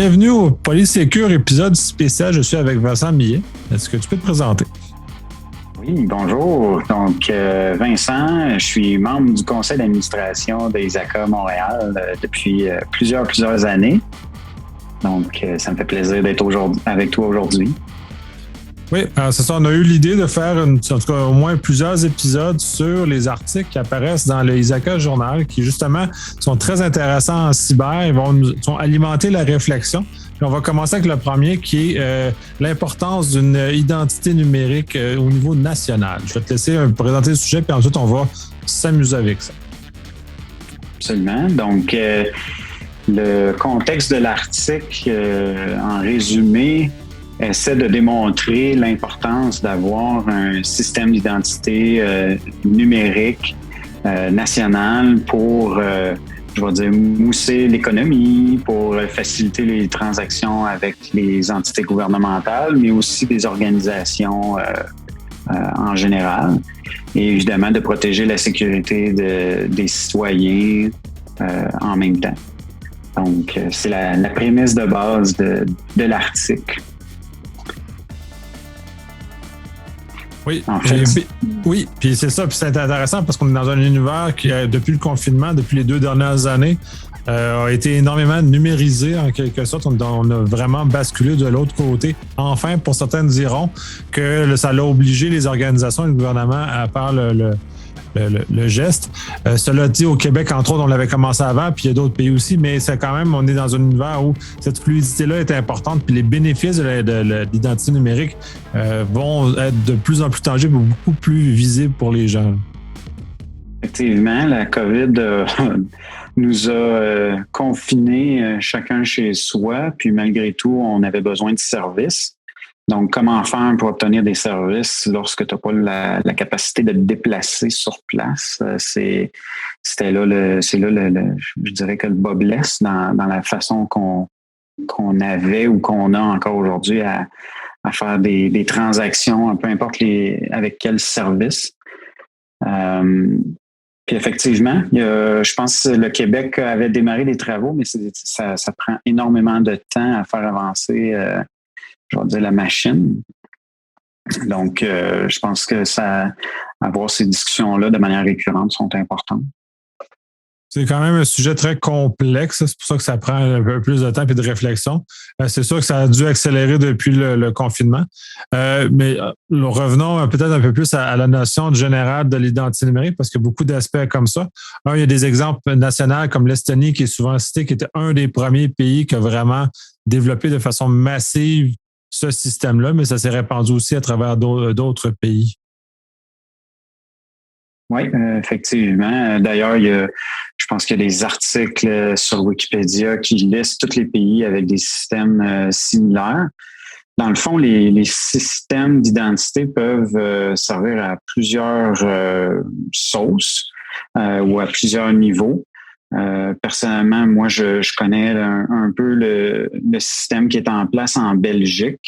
Bienvenue au Polysécure, épisode spécial. Je suis avec Vincent Millet. Est-ce que tu peux te présenter? Oui, bonjour. Donc, Vincent, je suis membre du conseil d'administration d'Isaka Montréal depuis plusieurs années. Donc, ça me fait plaisir d'être avec toi aujourd'hui. Oui, c'est ça. On a eu l'idée de faire en tout cas au moins plusieurs épisodes sur les articles qui apparaissent dans le Isaka Journal, qui justement sont très intéressants en cyber. Ils vont alimenter la réflexion. Puis on va commencer avec le premier qui est l'importance d'une identité numérique au niveau national. Je vais te laisser présenter le sujet, puis ensuite on va s'amuser avec ça. Absolument. Donc, le contexte de l'article, en résumé, essaie de démontrer l'importance d'avoir un système d'identité numérique national pour, je vais dire, mousser l'économie, pour faciliter les transactions avec les entités gouvernementales, mais aussi des organisations en général. Et évidemment, de protéger la sécurité des citoyens en même temps. Donc, c'est la prémisse de base de l'article. Oui, puis c'est ça, puis c'est intéressant parce qu'on est dans un univers qui, depuis le confinement, depuis les 2 dernières années, a été énormément numérisé en quelque sorte. On a vraiment basculé de l'autre côté. Enfin, pour certains diront que ça l'a obligé les organisations et le gouvernement à faire le geste. Cela dit, au Québec, entre autres, on l'avait commencé avant, puis il y a d'autres pays aussi, mais c'est quand même, on est dans un univers où cette fluidité-là est importante, puis les bénéfices de l'identité numérique vont être de plus en plus tangibles et beaucoup plus visibles pour les gens. Effectivement, la COVID nous a confinés chacun chez soi, puis malgré tout, on avait besoin de services. Donc, comment faire pour obtenir des services lorsque tu n'as pas la capacité de te déplacer sur place? C'est là, je dirais que le bas blesse dans la façon qu'on avait ou qu'on a encore aujourd'hui à faire des transactions, peu importe avec quel service. Puis effectivement, je pense que le Québec avait démarré des travaux, mais ça prend énormément de temps à faire avancer je vais dire la machine. Donc, je pense que avoir ces discussions-là de manière récurrente sont importantes. C'est quand même un sujet très complexe. C'est pour ça que ça prend un peu plus de temps et de réflexion. C'est sûr que ça a dû accélérer depuis le confinement. Mais revenons peut-être un peu plus à la notion générale de l'identité numérique parce qu'il y a beaucoup d'aspects comme ça. Il y a des exemples nationaux comme l'Estonie qui est souvent cité, qui était un des premiers pays qui a vraiment développé de façon massive ce système-là, mais ça s'est répandu aussi à travers d'autres pays. Oui, effectivement. D'ailleurs, je pense qu'il y a des articles sur Wikipédia qui listent tous les pays avec des systèmes similaires. Dans le fond, les systèmes d'identité peuvent servir à plusieurs sauces ou à plusieurs niveaux. Personnellement, moi, je connais un peu le système qui est en place en Belgique.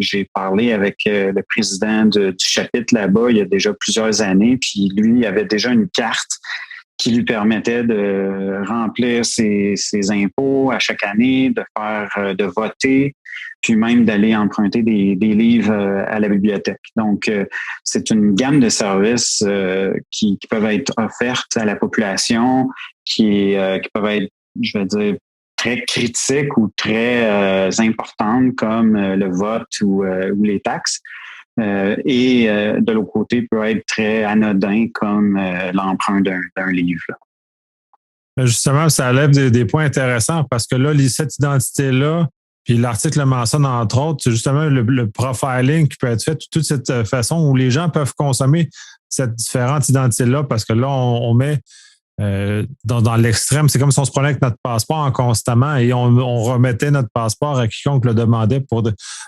J'ai parlé avec le président du chapitre là-bas il y a déjà plusieurs années, puis lui, il avait déjà une carte qui lui permettait de remplir ses impôts à chaque année, de voter, puis même d'aller emprunter des livres à la bibliothèque. Donc, c'est une gamme de services qui peuvent être offertes à la population, qui peuvent être, je vais dire, très critiques ou très importantes comme le vote ou les taxes. Et de l'autre côté, peut être très anodin comme l'emprunt d'un livre. Justement, ça lève des points intéressants parce que là, cette identité-là, puis l'article le mentionne entre autres, c'est justement le profiling qui peut être fait de toute cette façon où les gens peuvent consommer cette différente identité-là parce que là, on met dans l'extrême, c'est comme si on se prenait avec notre passeport en constamment et on remettait notre passeport à quiconque le demandait pour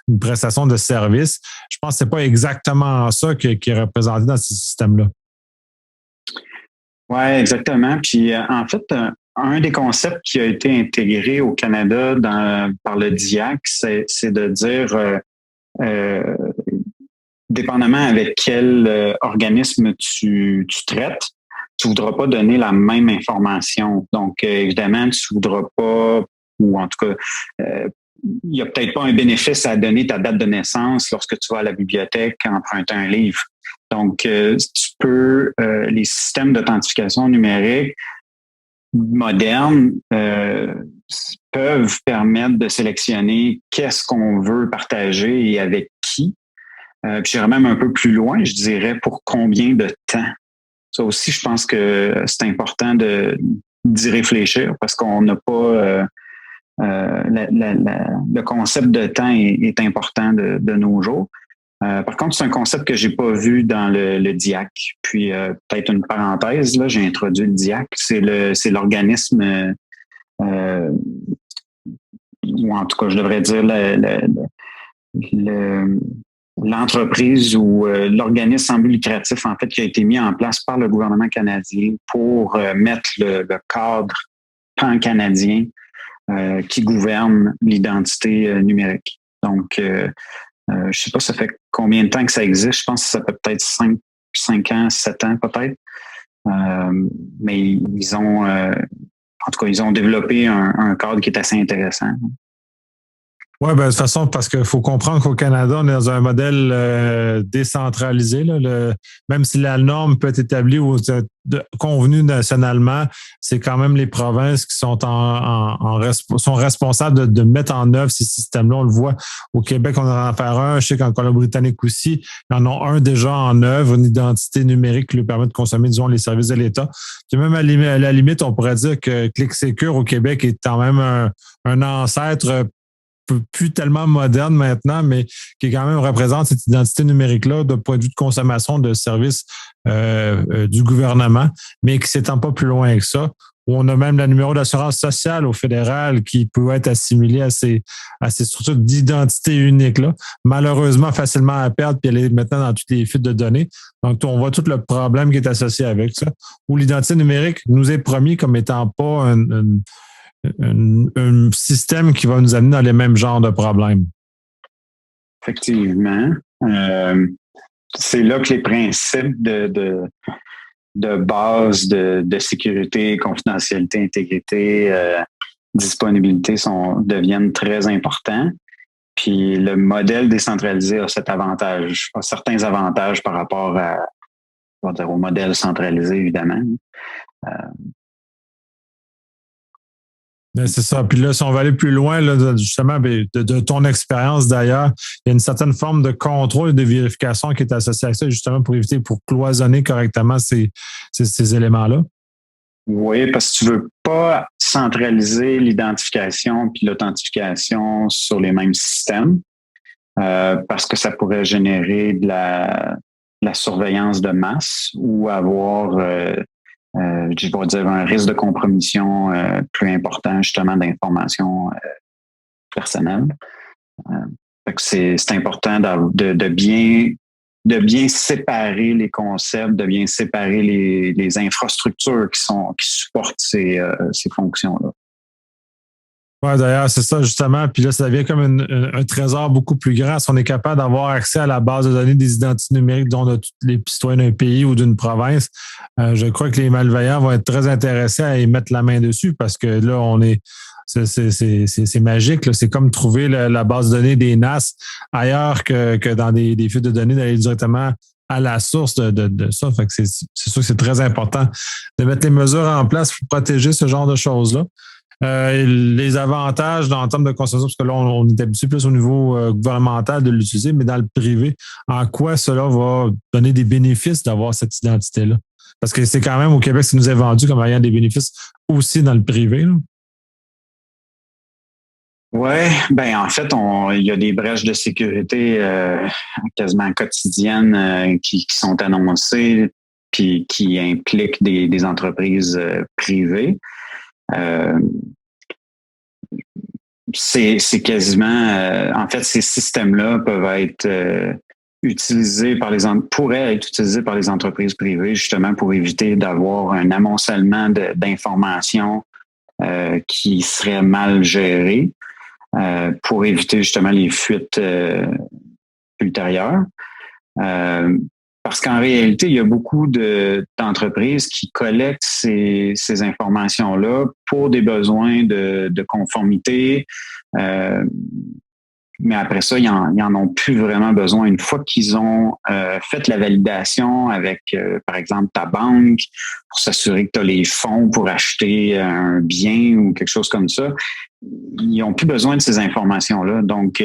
une prestation de service. Je pense que c'est pas exactement ça qui est représenté dans ce système-là. Oui, exactement. Puis en fait, un des concepts qui a été intégré au Canada par le DIAC, c'est de dire, dépendamment avec quel organisme tu traites, tu voudras pas donner la même information. Donc, évidemment, tu voudras pas ou en tout cas, il n'y a peut-être pas un bénéfice à donner ta date de naissance lorsque tu vas à la bibliothèque emprunter un livre. Donc, tu peux, les systèmes d'authentification numérique modernes peuvent permettre de sélectionner qu'est-ce qu'on veut partager et avec qui. Puis j'irais même un peu plus loin, je dirais pour combien de temps. Ça aussi, je pense que c'est important d'y réfléchir parce qu'on n'a pas le concept de temps est important de nos jours. Par contre, c'est un concept que j'ai pas vu dans le DIAC. Puis peut-être une parenthèse, là, j'ai introduit le DIAC. C'est l'organisme ou en tout cas, je devrais dire l'entreprise ou l'organisme sans but lucratif, en fait, qui a été mis en place par le gouvernement canadien pour mettre le cadre pan-canadien qui gouverne l'identité numérique. Donc, je sais pas, ça fait combien de temps que ça existe. Je pense que ça fait peut-être 5 ans, 7 ans peut-être. Mais ils ont, en tout cas, ils ont développé un cadre qui est assez intéressant. Oui, ben, de toute façon, parce qu'il faut comprendre qu'au Canada, on est dans un modèle décentralisé. Là, même si la norme peut être établie ou convenue nationalement, c'est quand même les provinces qui sont sont responsables de mettre en œuvre ces systèmes-là. On le voit au Québec, on en a fait un. Je sais qu'en Colombie-Britannique aussi, ils en ont un déjà en œuvre, une identité numérique qui lui permet de consommer, disons, les services de l'État. Puis même à la limite, on pourrait dire que ClickSecure au Québec est quand même un ancêtre plus tellement moderne maintenant, mais qui quand même représente cette identité numérique-là de point de vue de consommation de services du gouvernement, mais qui ne s'étend pas plus loin que ça. Où on a même le numéro d'assurance sociale au fédéral qui peut être assimilé à ces structures d'identité unique-là, malheureusement facilement à perdre, puis elle est maintenant dans toutes les fuites de données. Donc, on voit tout le problème qui est associé avec ça, où l'identité numérique nous est promis comme étant pas un système qui va nous amener dans les mêmes genres de problèmes. Effectivement. C'est là que les principes de base de sécurité, confidentialité, intégrité, disponibilité deviennent très importants. Puis le modèle décentralisé a certains avantages par rapport au modèle centralisé, évidemment. Ben, c'est ça. Puis là, si on va aller plus loin, là, justement, de ton expérience d'ailleurs, il y a une certaine forme de contrôle et de vérification qui est associée à ça, justement, pour cloisonner correctement ces éléments-là. Oui, parce que tu veux pas centraliser l'identification puis l'authentification sur les mêmes systèmes, parce que ça pourrait générer de la surveillance de masse ou avoir je vais dire un risque de compromission plus important justement d'informations personnelles. Fait que c'est important de bien séparer les concepts, de bien séparer les infrastructures qui supportent ces fonctions-là. Oui, d'ailleurs, c'est ça, justement. Puis là, ça devient comme un trésor beaucoup plus grand. Si on est capable d'avoir accès à la base de données des identités numériques dont on a tous les citoyens d'un pays ou d'une province, je crois que les malveillants vont être très intéressés à y mettre la main dessus parce que là, c'est magique. Là. C'est comme trouver la base de données des NAS ailleurs que dans des fuites de données, d'aller directement à la source de ça. Fait que c'est sûr que c'est très important de mettre les mesures en place pour protéger ce genre de choses-là. Les avantages en termes de consommation, parce que là, on est habitué plus au niveau gouvernemental de l'utiliser, mais dans le privé, en quoi cela va donner des bénéfices d'avoir cette identité-là? Parce que c'est quand même au Québec, ça nous est vendu comme ayant des bénéfices aussi dans le privé. Oui, ben en fait, il y a des brèches de sécurité quasiment quotidiennes qui sont annoncées puis qui impliquent des entreprises privées. C'est quasiment, en fait, ces systèmes-là peuvent être pourraient être utilisés par les entreprises privées justement pour éviter d'avoir un amoncellement d'informations qui seraient mal gérées, pour éviter justement les fuites ultérieures. Parce qu'en réalité, il y a beaucoup d'entreprises qui collectent ces informations-là pour des besoins de conformité. Mais après ça, ils en ont plus vraiment besoin. Une fois qu'ils ont fait la validation avec, par exemple, ta banque pour s'assurer que tu as les fonds pour acheter un bien ou quelque chose comme ça, ils n'ont plus besoin de ces informations-là. Donc,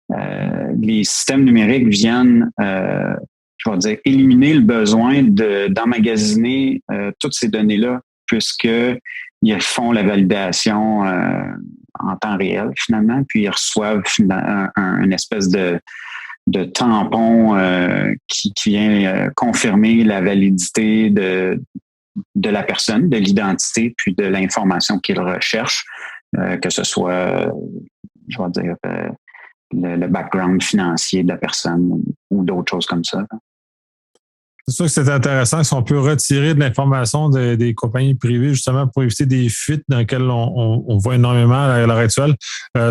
les systèmes numériques viennent, je vais dire, éliminer le besoin d'emmagasiner toutes ces données-là, puisqu'ils font la validation en temps réel, finalement, puis ils reçoivent une espèce de tampon qui vient confirmer la validité de la personne, de l'identité, puis de l'information qu'ils recherchent, que ce soit, je vais dire, le background financier de la personne ou d'autres choses comme ça. C'est sûr que c'est intéressant si on peut retirer de l'information des compagnies privées justement pour éviter des fuites dans lesquelles on voit énormément à l'heure actuelle.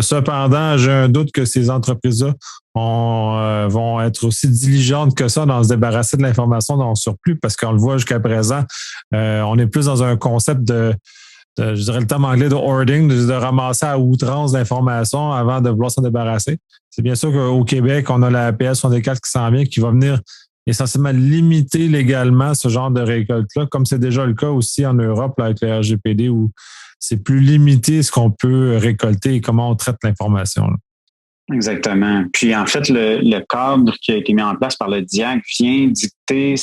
Cependant, j'ai un doute que ces entreprises-là vont être aussi diligentes que ça dans se débarrasser de l'information dans le surplus parce qu'on le voit jusqu'à présent, on est plus dans un concept je dirais le terme anglais de hoarding, de ramasser à outrance l'information avant de vouloir s'en débarrasser. C'est bien sûr qu'au Québec, on a la PS 64 qui s'en vient, qui va venir essentiellement limiter légalement ce genre de récolte-là, comme c'est déjà le cas aussi en Europe là, avec le RGPD, où c'est plus limité ce qu'on peut récolter et comment on traite l'information. Là. Exactement. Puis en fait, le cadre qui a été mis en place par le DIAC vient dicter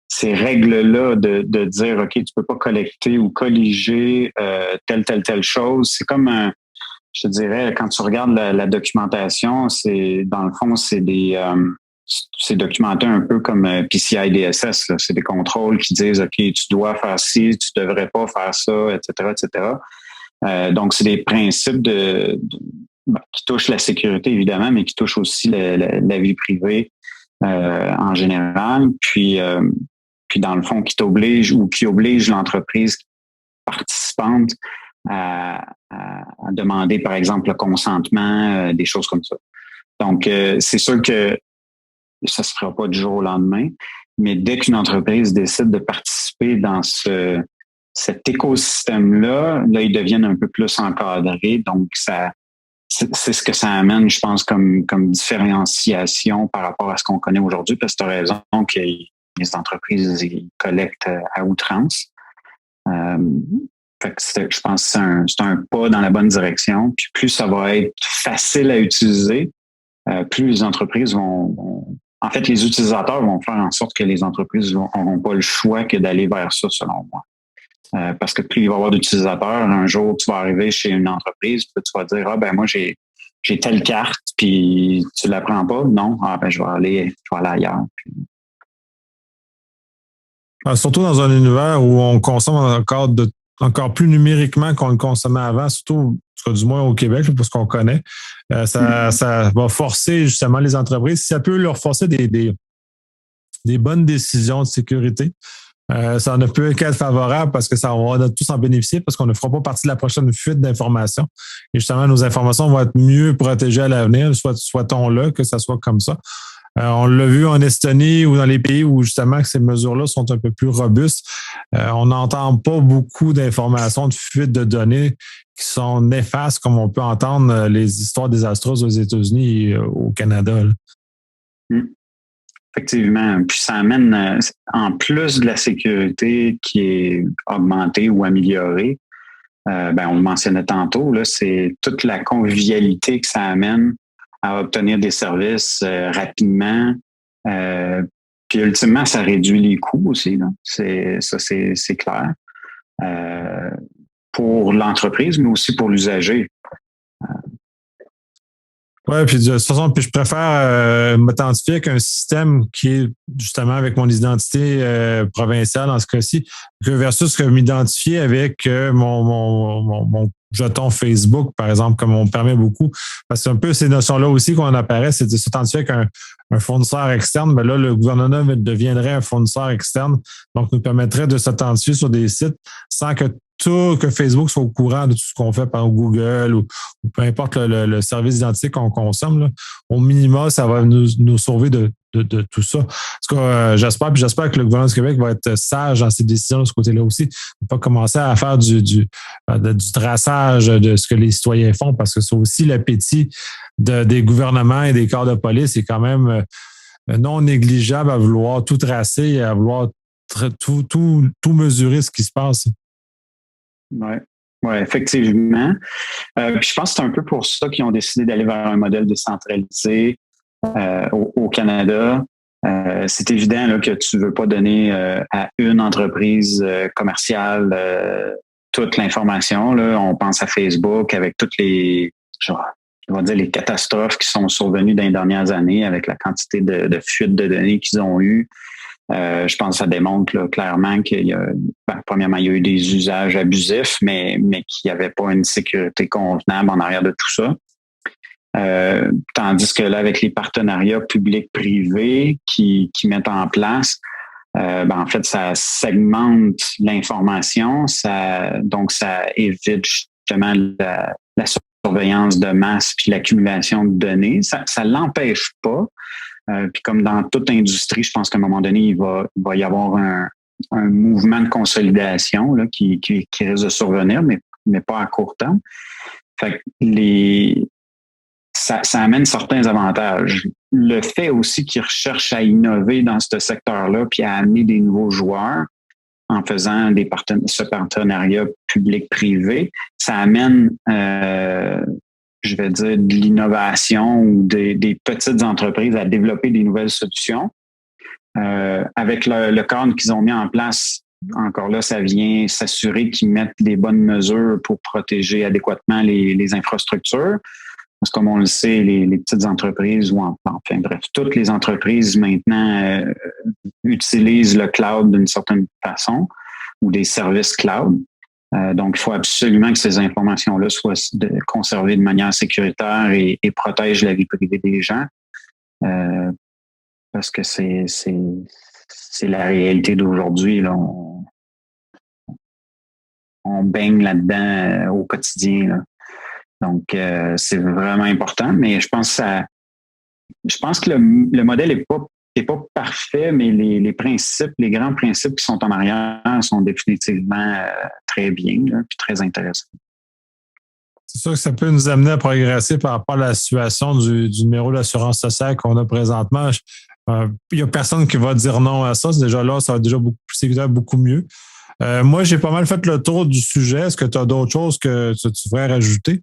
ces règles-là de dire, OK, tu peux pas collecter ou colliger telle chose. C'est comme je te dirais, quand tu regardes la documentation, dans le fond, c'est documenté un peu comme PCI DSS. Là. C'est des contrôles qui disent, OK, tu dois faire ci, tu devrais pas faire ça, etc., etc. Donc, c'est des principes qui touchent la sécurité, évidemment, mais qui touchent aussi la vie privée en général. Puis, dans le fond, qui oblige l'entreprise participante à demander, par exemple, le consentement, des choses comme ça. Donc, c'est sûr que ça se fera pas du jour au lendemain, mais dès qu'une entreprise décide de participer dans cet écosystème-là, là, ils deviennent un peu plus encadrés. Donc, c'est ce que ça amène, je pense, comme différenciation par rapport à ce qu'on connaît aujourd'hui, parce que tu as raison que les entreprises ils collectent à outrance. Fait que je pense que c'est un pas dans la bonne direction. Puis plus ça va être facile à utiliser, plus les entreprises en fait, les utilisateurs vont faire en sorte que les entreprises n'auront pas le choix que d'aller vers ça, selon moi. Parce que plus il va y avoir d'utilisateurs, un jour, tu vas arriver chez une entreprise, puis tu vas dire, moi, j'ai telle carte, puis tu la prends pas? Non? Je vais aller ailleurs. Puis... Surtout dans un univers où on consomme encore plus numériquement qu'on le consommait avant, surtout du moins au Québec, parce qu'on connaît. Ça va forcer justement les entreprises. Si ça peut leur forcer des bonnes décisions de sécurité, ça ne peut qu'être favorable parce que ça va tous en bénéficier parce qu'on ne fera pas partie de la prochaine fuite d'informations. Et justement, nos informations vont être mieux protégées à l'avenir, soit-on-là, que ça soit comme ça. On l'a vu en Estonie ou dans les pays où justement ces mesures-là sont un peu plus robustes. On n'entend pas beaucoup d'informations de fuite de données qui sont néfastes comme on peut entendre les histoires désastreuses aux États-Unis et au Canada. Effectivement. Puis ça amène, en plus de la sécurité qui est augmentée ou améliorée, on le mentionnait tantôt, là, c'est toute la convivialité que ça amène à obtenir des services rapidement. Puis ultimement, ça réduit les coûts aussi. Là. C'est clair. Pour l'entreprise, mais aussi pour l'usager. Oui, puis de toute façon, je préfère m'authentifier avec un système qui est justement avec mon identité provinciale dans ce cas-ci, que versus que m'identifier avec mon jeton Facebook, par exemple, comme on permet beaucoup. Parce que c'est un peu ces notions-là aussi qu'on apparaît, c'est de s'authentifier avec un fournisseur externe. Mais là, le gouvernement deviendrait un fournisseur externe, donc nous permettrait de s'authentifier sur des sites sans que que Facebook soit au courant de tout ce qu'on fait par Google ou peu importe le service d'identité qu'on consomme, là, au minimum, ça va nous sauver de tout ça. En tout cas, j'espère que le gouvernement du Québec va être sage dans ses décisions de ce côté-là aussi. Ne pas commencer à faire du traçage de ce que les citoyens font, parce que c'est aussi l'appétit des gouvernements et des corps de police. C'est quand même non négligeable à vouloir tout tracer et à vouloir tout mesurer ce qui se passe. Oui, effectivement. Puis je pense que c'est un peu pour ça qu'ils ont décidé d'aller vers un modèle décentralisé au Canada. C'est évident là, que tu ne veux pas donner à une entreprise commerciale toute l'information. Là. On pense à Facebook avec toutes les catastrophes qui sont survenues dans les dernières années avec la quantité de fuites de données qu'ils ont eues. Je pense que ça démontre là, clairement qu'il y a, premièrement, il y a eu des usages abusifs, mais qu'il n'y avait pas une sécurité convenable en arrière de tout ça. Tandis que là, avec les partenariats publics-privés qui mettent en place, en fait, ça segmente l'information, donc ça évite justement la surveillance de masse puis l'accumulation de données. Ça l'empêche pas. Puis comme dans toute industrie, je pense qu'à un moment donné, il va y avoir un mouvement de consolidation là, qui risque de survenir, mais pas à court terme. Fait que ça amène certains avantages. Le fait aussi qu'ils recherchent à innover dans ce secteur-là puis à amener des nouveaux joueurs en faisant ce partenariat public-privé, ça amène je vais dire, de l'innovation ou des petites entreprises à développer des nouvelles solutions. Avec le cadre qu'ils ont mis en place, encore là, ça vient s'assurer qu'ils mettent les bonnes mesures pour protéger adéquatement les infrastructures. Parce que comme on le sait, les petites entreprises, toutes les entreprises maintenant utilisent le cloud d'une certaine façon ou des services cloud. Donc, il faut absolument que ces informations-là soient conservées de manière sécuritaire et protègent la vie privée des gens. Parce que c'est la réalité d'aujourd'hui. Là. On baigne là-dedans au quotidien. Là. Donc, c'est vraiment important. Mais je pense que le modèle n'est pas parfait, mais les principes, les grands principes qui sont en arrière sont définitivement très bien, là, puis très intéressants. C'est sûr que ça peut nous amener à progresser par rapport à la situation du numéro d'assurance sociale qu'on a présentement. Il n'y a personne qui va dire non à ça. Déjà là, ça va déjà beaucoup mieux. Moi, j'ai pas mal fait le tour du sujet. Est-ce que tu as d'autres choses que tu voudrais rajouter?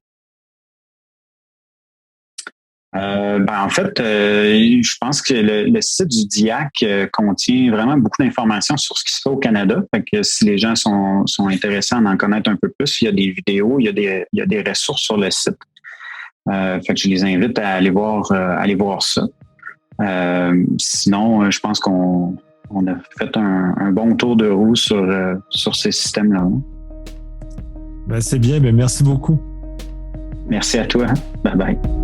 En fait, je pense que le site du DIAC contient vraiment beaucoup d'informations sur ce qui se fait au Canada. Fait que si les gens sont intéressés à en connaître un peu plus, il y a des vidéos, il y a des ressources sur le site. Fait que je les invite à aller voir ça. Sinon, je pense qu'on a fait un bon tour de roue sur ces systèmes-là. Ben, c'est bien, merci beaucoup. Merci à toi. Bye bye.